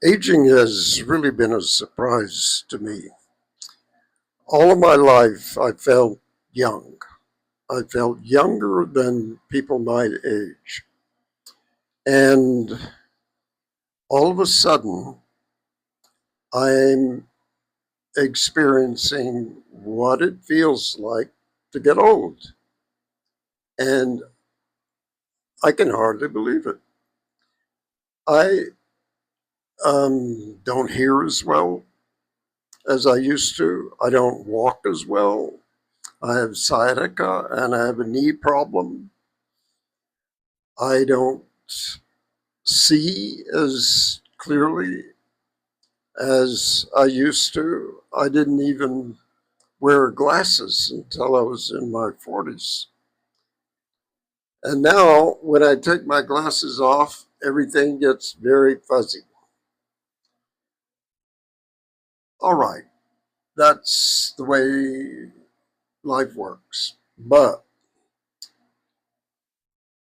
Aging has really been a surprise to me. All of my life, I felt young. I felt younger than people my age. And all of a sudden, I'm experiencing what it feels like to get old. And I can hardly believe it. I don't hear as well as I used to, I don't walk as well. I have sciatica and I have a knee problem. I don't see as clearly as I used to. I didn't even wear glasses until I was in my 40s. And now, when I take my glasses off, everything gets very fuzzy. All right, that's the way life works. But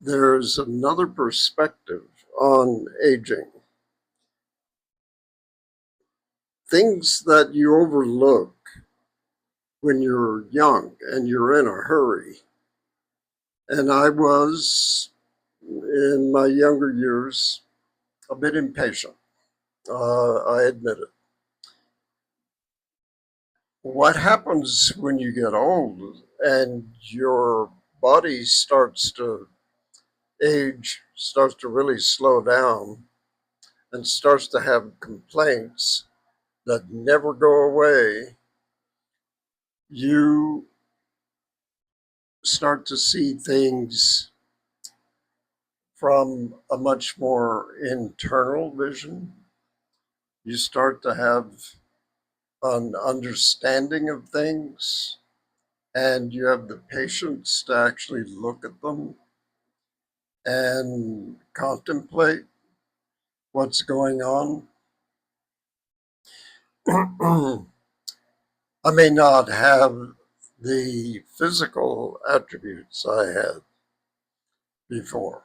there's another perspective on aging. Things that you overlook when you're young and you're in a hurry. And I was, in my younger years, a bit impatient. I admit it. What happens when you get old and your body starts to age, starts to really slow down, and starts to have complaints that never go away, you start to see things from a much more internal vision. You start to have an understanding of things, and you have the patience to actually look at them and contemplate what's going on. I may not have the physical attributes I had before.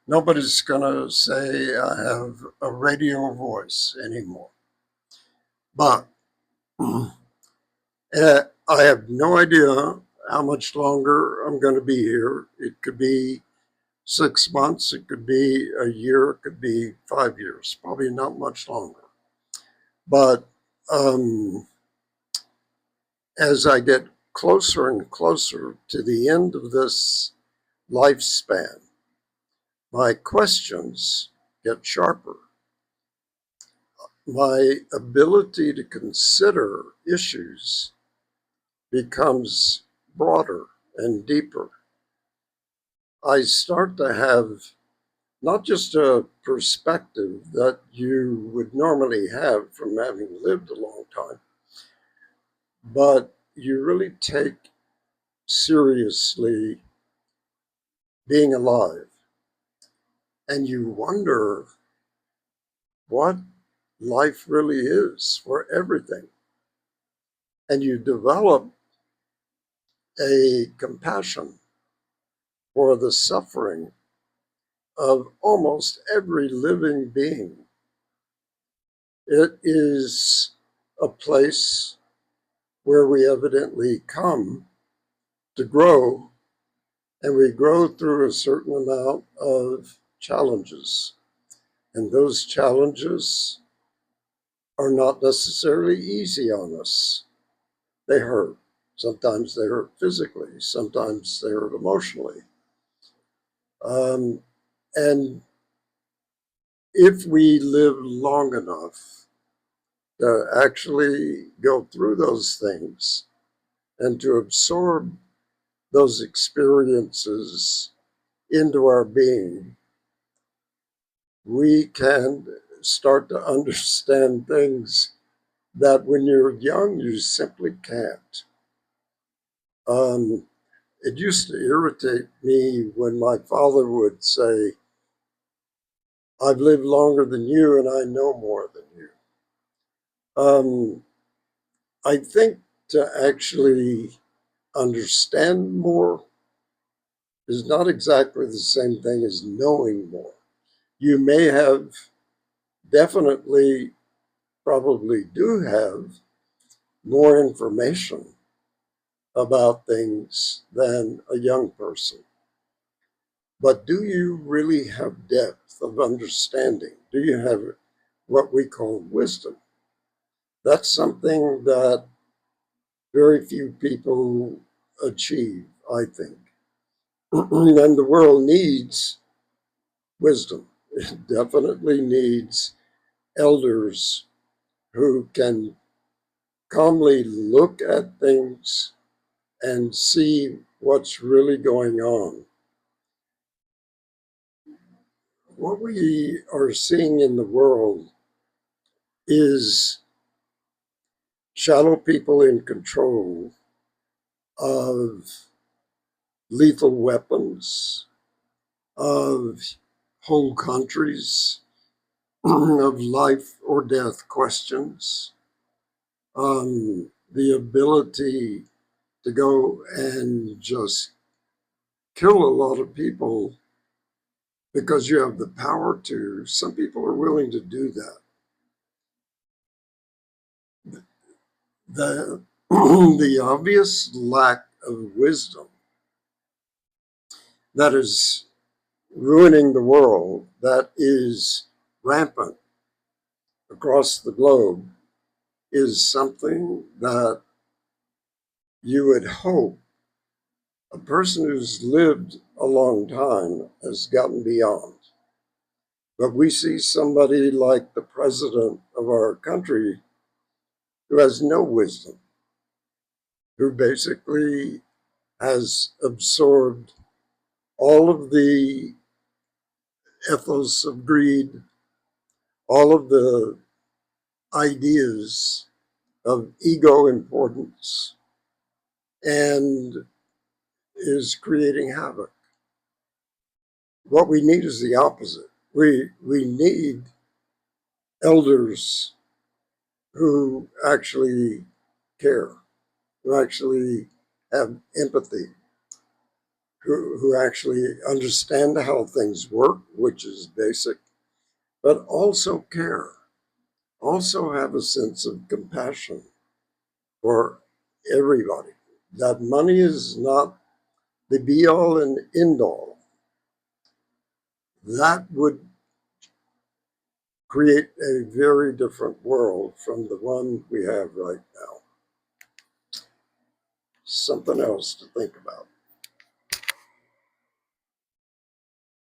Nobody's going to say I have a radio voice anymore. But I have no idea how much longer I'm going to be here. It could be 6 months, it could be a year, it could be 5 years, probably not much longer. But as I get closer and closer to the end of this lifespan, my questions get sharper. My ability to consider issues becomes broader and deeper. I start to have not just a perspective that you would normally have from having lived a long time, but you really take seriously being alive and you wonder what life really is for everything. And you develop a compassion for the suffering of almost every living being. It is a place where we evidently come to grow, and we grow through a certain amount of challenges. And those challenges are not necessarily easy on us. They hurt. Sometimes they hurt physically, sometimes they hurt emotionally. And if we live long enough to actually go through those things and to absorb those experiences into our being, we can start to understand things that when you're young, you simply can't. Um, it used to irritate me when my father would say, I've lived longer than you and I know more than you. Um, I think to actually understand more is not exactly the same thing as knowing more. You may have definitely probably do have more information about things than a young person. But do you really have depth of understanding? Do you have what we call wisdom? That's something that very few people achieve, I think. And the world needs wisdom. It definitely needs elders who can calmly look at things and see what's really going on. What we are seeing in the world is shallow people in control of lethal weapons, of whole countries, of life or death questions, the ability to go and just kill a lot of people because you have the power to. Some people are willing to do that. The, the obvious lack of wisdom that is ruining the world, that is rampant across the globe, is something that you would hope a person who's lived a long time has gotten beyond. But we see somebody like the president of our country who has no wisdom, who basically has absorbed all of the ethos of greed, all of the ideas of ego importance, and is creating havoc. What we need is the opposite. We need elders who actually care, who actually have empathy, who actually understand how things work, which is basic, but also care, also have a sense of compassion for everybody. That money is not the be all and end all. That would create a very different world from the one we have right now. Something else to think about.